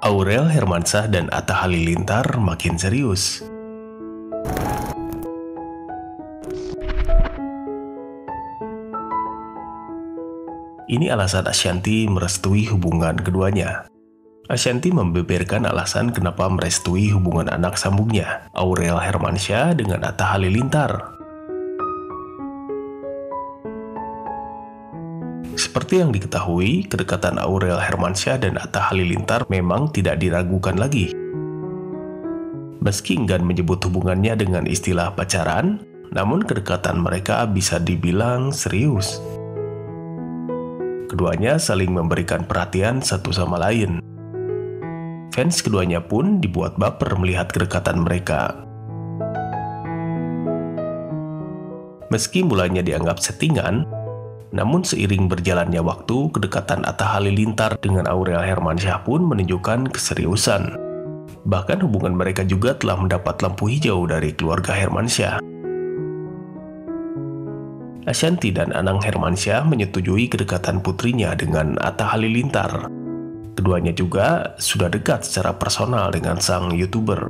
Aurel Hermansyah dan Atta Halilintar makin serius. Ini alasan Ashanty merestui hubungan keduanya. Ashanty membeberkan alasan kenapa merestui hubungan anak sambungnya, Aurel Hermansyah dengan Atta Halilintar. Seperti yang diketahui, kedekatan Aurel Hermansyah dan Atta Halilintar memang tidak diragukan lagi. Meski enggan menyebut hubungannya dengan istilah pacaran, namun kedekatan mereka bisa dibilang serius. Keduanya saling memberikan perhatian satu sama lain. Fans keduanya pun dibuat baper melihat kedekatan mereka. Meski mulanya dianggap settingan, namun seiring berjalannya waktu, kedekatan Atta Halilintar dengan Aurel Hermansyah pun menunjukkan keseriusan. Bahkan hubungan mereka juga telah mendapat lampu hijau dari keluarga Hermansyah. Ashanty dan Anang Hermansyah menyetujui kedekatan putrinya dengan Atta Halilintar. Keduanya juga sudah dekat secara personal dengan sang YouTuber.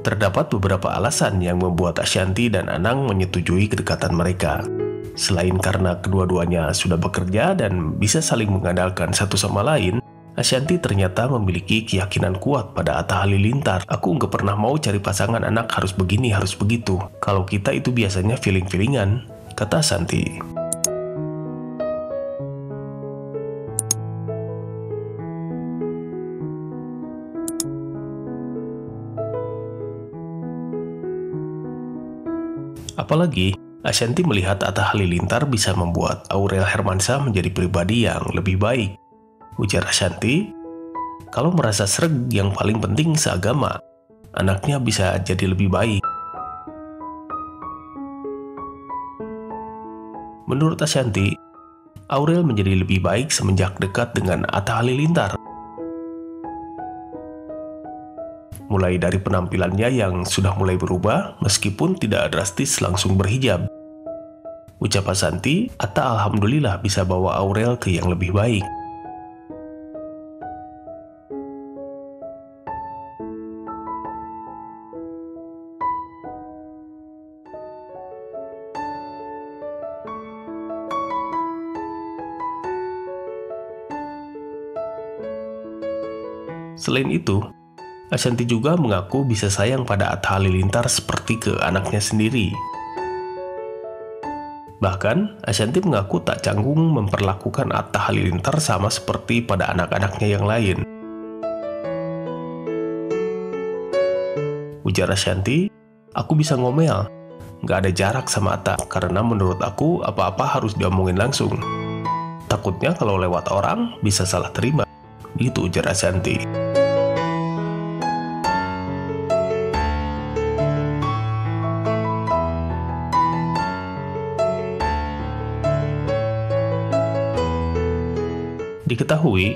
Terdapat beberapa alasan yang membuat Ashanty dan Anang menyetujui kedekatan mereka. Selain karena kedua-duanya sudah bekerja dan bisa saling mengandalkan satu sama lain, Ashanty ternyata memiliki keyakinan kuat pada Atta Halilintar. "Aku nggak pernah mau cari pasangan anak harus begini, harus begitu. Kalau kita itu biasanya feeling-feelingan," kata Ashanty. Apalagi, Ashanty melihat Atta Halilintar bisa membuat Aurel Hermansyah menjadi pribadi yang lebih baik. Ujar Ashanty, "Kalau merasa sreg, yang paling penting seagama, anaknya bisa jadi lebih baik." Menurut Ashanty, Aurel menjadi lebih baik semenjak dekat dengan Atta Halilintar. Mulai dari penampilannya yang sudah mulai berubah, meskipun tidak drastis langsung berhijab. Ucap Ashanty, Atta alhamdulillah bisa bawa Aurel ke yang lebih baik. Selain itu, Ashanty juga mengaku bisa sayang pada Atta Halilintar seperti ke anaknya sendiri. Bahkan, Ashanty mengaku tak canggung memperlakukan Atta Halilintar sama seperti pada anak-anaknya yang lain. Ujar Ashanty, "Aku bisa ngomel, nggak ada jarak sama Atta, karena menurut aku apa-apa harus diomongin langsung. Takutnya kalau lewat orang bisa salah terima." Gitu ujar Ashanty. Diketahui,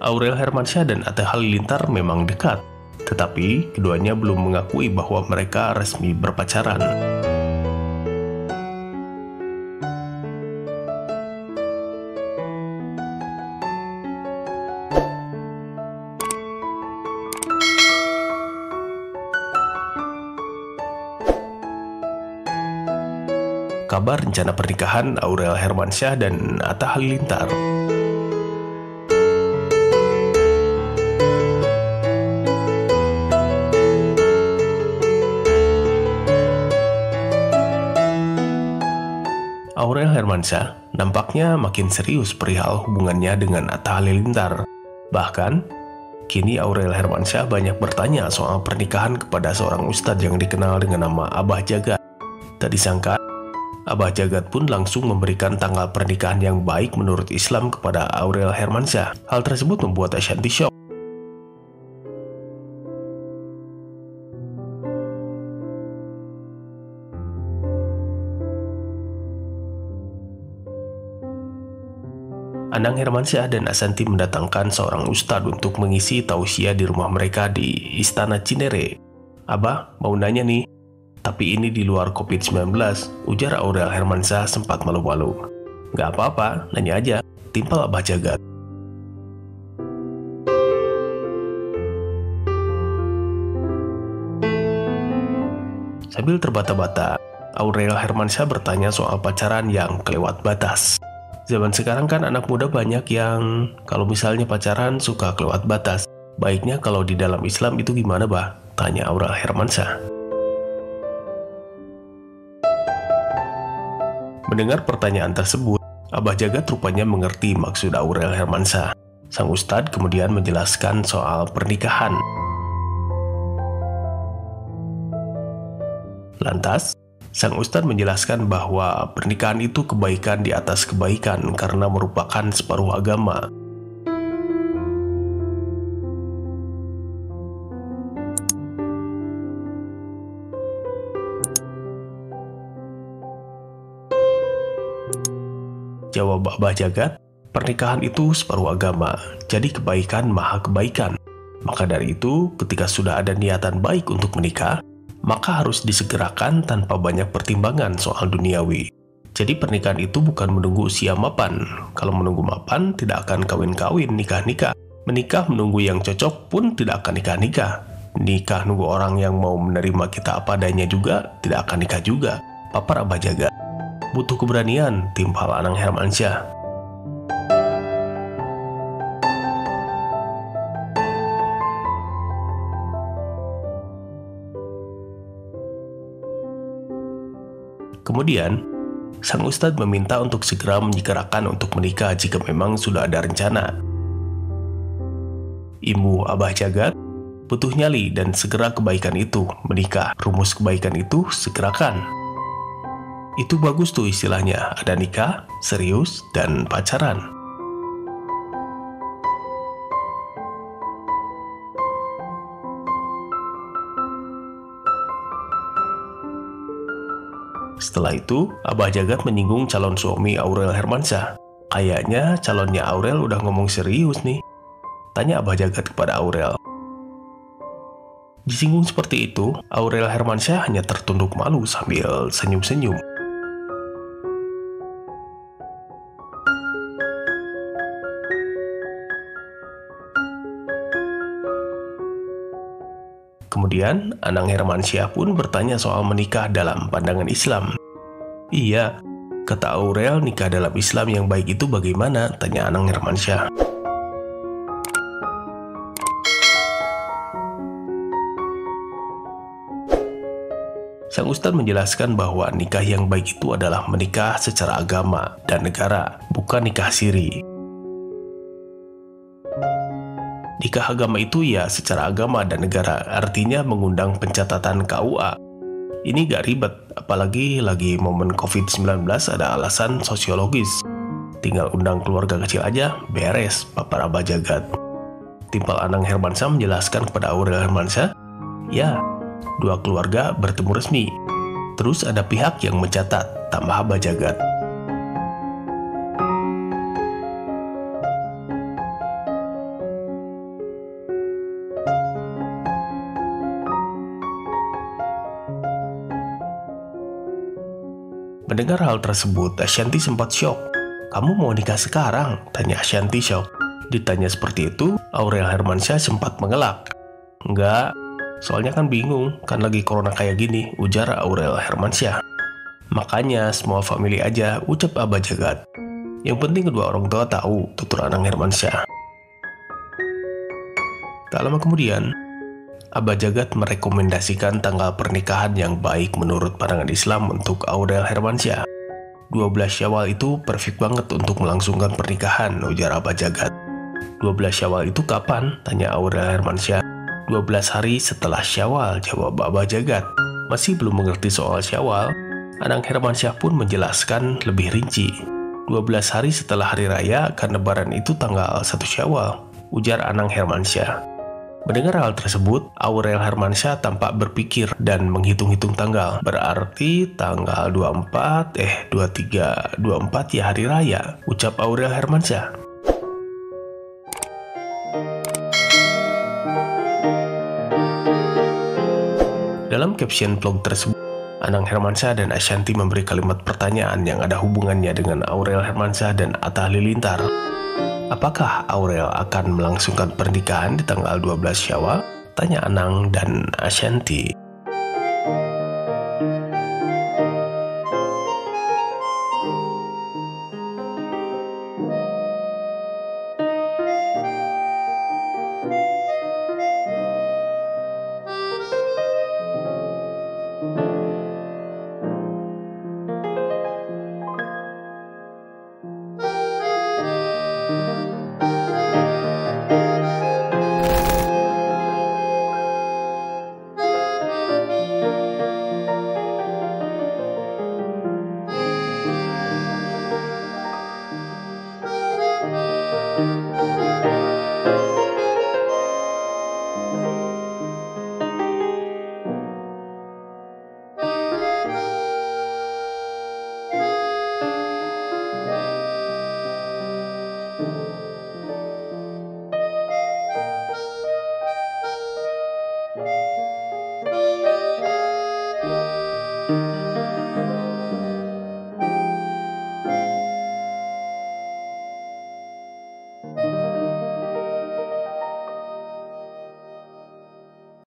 Aurel Hermansyah dan Atta Halilintar memang dekat, tetapi keduanya belum mengakui bahwa mereka resmi berpacaran. Kabar rencana pernikahan Aurel Hermansyah dan Atta Halilintar. Aurel Hermansyah nampaknya makin serius perihal hubungannya dengan Atta Halilintar. Bahkan, kini Aurel Hermansyah banyak bertanya soal pernikahan kepada seorang ustadz yang dikenal dengan nama Abah Jagat. Tak disangka, Abah Jagat pun langsung memberikan tanggal pernikahan yang baik menurut Islam kepada Aurel Hermansyah. Hal tersebut membuat Ashanty shock. Anang Hermansyah dan Ashanty mendatangkan seorang ustadz untuk mengisi tausiah di rumah mereka di Istana Cinere. "Abah, mau nanya nih, tapi ini di luar COVID-19, ujar Aurel Hermansyah sempat malu-malu. "Gak apa-apa, nanya aja," timpal Abah Jagat. Sambil terbata-bata, Aurel Hermansyah bertanya soal pacaran yang kelewat batas. Zaman sekarang kan anak muda banyak yang kalau misalnya pacaran suka kelewat batas. Baiknya kalau di dalam Islam itu gimana, Bah? Tanya Aurel Hermansyah. Mendengar pertanyaan tersebut, Abah Jagat rupanya mengerti maksud Aurel Hermansyah. Sang Ustadz kemudian menjelaskan soal pernikahan. Lantas, sang Ustadz menjelaskan bahwa pernikahan itu kebaikan di atas kebaikan karena merupakan separuh agama. Jawab Abah Jagat, pernikahan itu separuh agama, jadi kebaikan maha kebaikan. Maka dari itu, ketika sudah ada niatan baik untuk menikah, maka harus disegerakan tanpa banyak pertimbangan soal duniawi. Jadi pernikahan itu bukan menunggu usia mapan. Kalau menunggu mapan, tidak akan kawin-kawin, nikah-nikah. Menikah menunggu yang cocok pun tidak akan nikah-nikah. Nikah nunggu orang yang mau menerima kita apa adanya juga, tidak akan nikah juga. Papar Abah Jagat. Butuh keberanian, timpal Anang Hermansyah. Kemudian, sang Ustadz meminta untuk segera menyegerakan untuk menikah jika memang sudah ada rencana. Imbu Abah Jagat, butuh nyali dan segera kebaikan itu, menikah. Rumus kebaikan itu segerakan. Itu bagus tuh istilahnya, ada nikah, serius, dan pacaran. Setelah itu, Abah Jagat menyinggung calon suami Aurel Hermansyah. Kayaknya calonnya Aurel udah ngomong serius nih. Tanya Abah Jagat kepada Aurel. Disinggung seperti itu, Aurel Hermansyah hanya tertunduk malu sambil senyum-senyum. Kemudian, Anang Hermansyah pun bertanya soal menikah dalam pandangan Islam. Iya, kata Aurel, nikah dalam Islam yang baik itu bagaimana? Tanya Anang Hermansyah. Sang Ustadz menjelaskan bahwa nikah yang baik itu adalah menikah secara agama dan negara, bukan nikah siri. Nikah agama itu ya secara agama dan negara, artinya mengundang pencatatan KUA. Ini gak ribet, apalagi lagi momen COVID-19 ada alasan sosiologis. Tinggal undang keluarga kecil aja, beres, papar Abah Jagat. Timpal Anang Hermansyah menjelaskan kepada Aurel Hermansyah, ya, dua keluarga bertemu resmi. Terus ada pihak yang mencatat, tambah Abah Jagat. Mendengar hal tersebut, Ashanti sempat syok. Kamu mau nikah sekarang? Tanya Ashanti syok. Ditanya seperti itu, Aurel Hermansyah sempat mengelak. Enggak, soalnya kan bingung, kan lagi corona kayak gini, ujar Aurel Hermansyah. Makanya semua family aja, ucap Abah Jagat. Yang penting kedua orang tua tahu, tutur Anang Hermansyah. Tak lama kemudian, Abah Jagat merekomendasikan tanggal pernikahan yang baik menurut pandangan Islam untuk Aurel Hermansyah. 12 Syawal itu perfect banget untuk melangsungkan pernikahan, ujar Abah Jagat. 12 Syawal itu kapan? Tanya Aurel Hermansyah. 12 hari setelah Syawal, jawab Abah Jagat. Masih belum mengerti soal Syawal, Anang Hermansyah pun menjelaskan lebih rinci. 12 hari setelah hari raya, karena Lebaran itu tanggal 1 Syawal, ujar Anang Hermansyah. Mendengar hal tersebut, Aurel Hermansyah tampak berpikir dan menghitung-hitung tanggal. Berarti tanggal 24 ya hari raya, ucap Aurel Hermansyah. Dalam caption vlog tersebut, Anang Hermansyah dan Ashanti memberi kalimat pertanyaan yang ada hubungannya dengan Aurel Hermansyah dan Atta Halilintar. Apakah Aurel akan melangsungkan pernikahan di tanggal 12 Syawal? Tanya Anang dan Ashanti.